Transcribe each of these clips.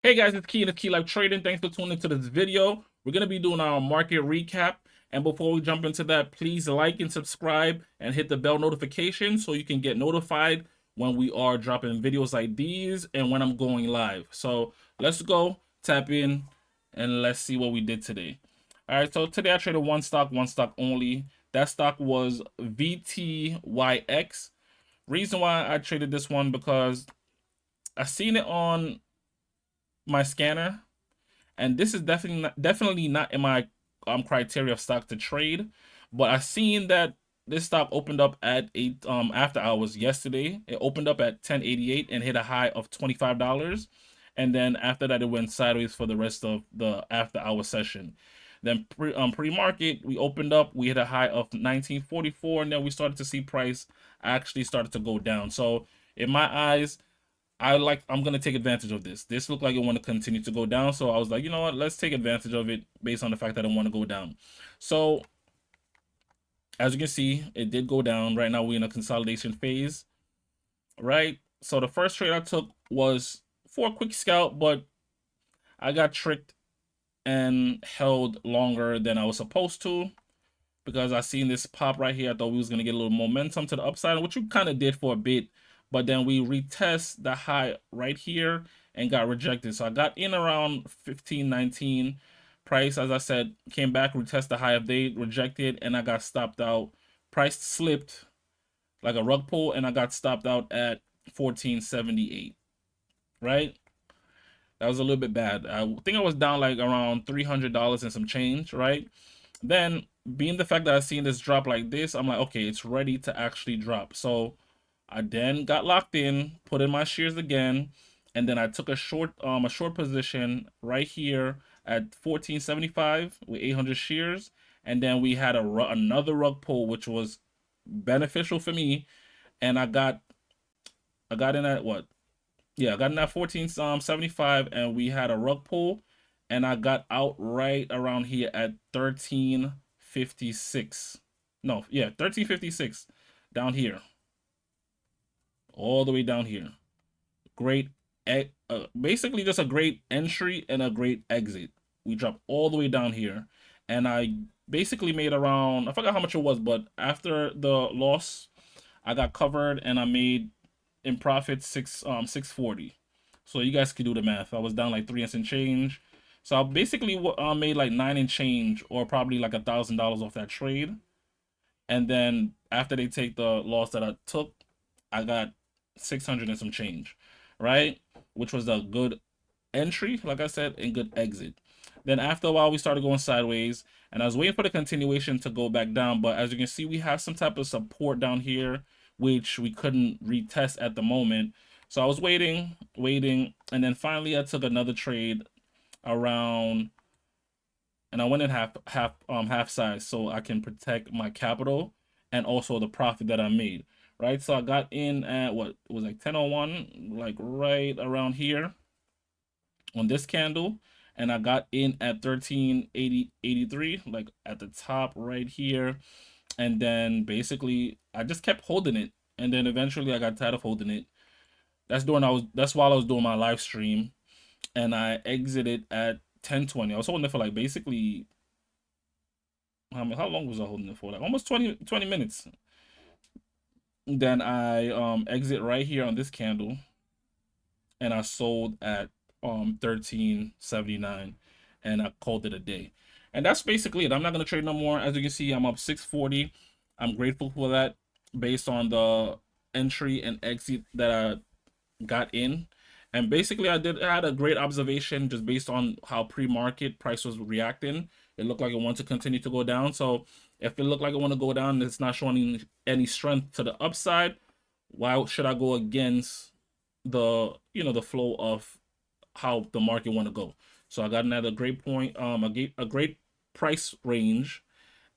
Hey guys, it's Key and it's Key Life Trading. Thanks for tuning into this video. We're going to be doing our market recap. And before we jump into that, please like and subscribe and hit the bell notification so you can get notified when we are dropping videos like these and when I'm going live. So let's go, tap in, and let's see what we did today. All right, so today I traded one stock only. That stock was VTYX. Reason why I traded this one because I seen it on my scanner, and this is definitely not in my criteria of stock to trade. But I seen that this stock opened up at 8 after hours yesterday. It opened up at 10.88 and hit a high of $25, and then after that it went sideways for the rest of the after hour session. Then pre-market, we opened up, we hit a high of 19.44, and then we started to see price actually started to go down. So in my eyes, I'm gonna take advantage of this. This looked like it want to continue to go down, so I was like, you know what, let's take advantage of it based on the fact that I want to go down. So as you can see, it did go down. Right now we're in a consolidation phase, right? So the first trade I took was for a quick scalp, but I got tricked and held longer than I was supposed to because I seen this pop right here. I thought we was gonna get a little momentum to the upside, which we kind of did for a bit, but then we retest the high right here and got rejected. So I got in around 15.19. Price, as I said, came back, retest the high of day, rejected, and I got stopped out. Price slipped like a rug pull, and I got stopped out at 14.78. Right? That was a little bit bad. I think I was down like around $300 and some change, right? Then, being the fact that I seen this drop like this, I'm like, okay, it's ready to actually drop. So I then got locked in, put in my shares again, and then I took a short position right here at 14.75 with 800 shares, and then we had another rug pull, which was beneficial for me, and I got in at what? Yeah, I got in at 14.75, and we had a rug pull, and I got out right around here at 13.56. No, yeah, 13.56 down here, all the way down here. Great, basically just a great entry and a great exit. We dropped all the way down here, and I basically made around, I forgot how much it was, but after the loss, I got covered and I made in profit 640. So you guys can do the math. I was down like 3 cents and change. So I basically made like 9 and change, or probably like $1,000 off that trade. And then after they take the loss that I took, I got 600 and some change, right? Which was a good entry, like I said, and good exit. Then after a while, we started going sideways, and I was waiting for the continuation to go back down. But as you can see, we have some type of support down here, which we couldn't retest at the moment. So I was waiting, and then finally I took another trade around, and I went in half size so I can protect my capital and also the profit that I made. Right, so I got in at what, it was like 10:01, like right around here on this candle, and I got in at 13.83, like at the top right here. And then basically I just kept holding it, and then eventually I got tired of holding it. That's while I was doing my live stream, and I exited at 10:20. I was holding it for like basically, how long was I holding it for? Like almost 20 minutes. Then I exit right here on this candle, and I sold at 13.79, and I called it a day. And that's basically it. I'm not gonna trade no more. As you can see, I'm up 640. I'm grateful for that based on the entry and exit that I got in. And basically I had a great observation just based on how pre-market price was reacting. It looked like it wanted to continue to go down. So if it looked like it want to go down and it's not showing any strength to the upside, why should I go against the flow of how the market want to go? So I got in at a great point, a great price range,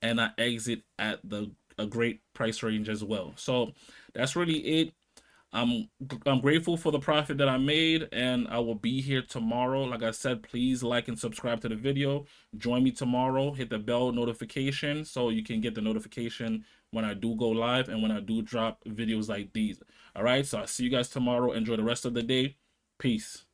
and I exit at the a great price range as well. So that's really it. I'm I'm grateful for the profit that I made, and I will be here tomorrow. Like I said, please like and subscribe to the video. Join me tomorrow. Hit the bell notification so you can get the notification when I do go live and when I do drop videos like these. All right, so I'll see you guys tomorrow. Enjoy the rest of the day. Peace.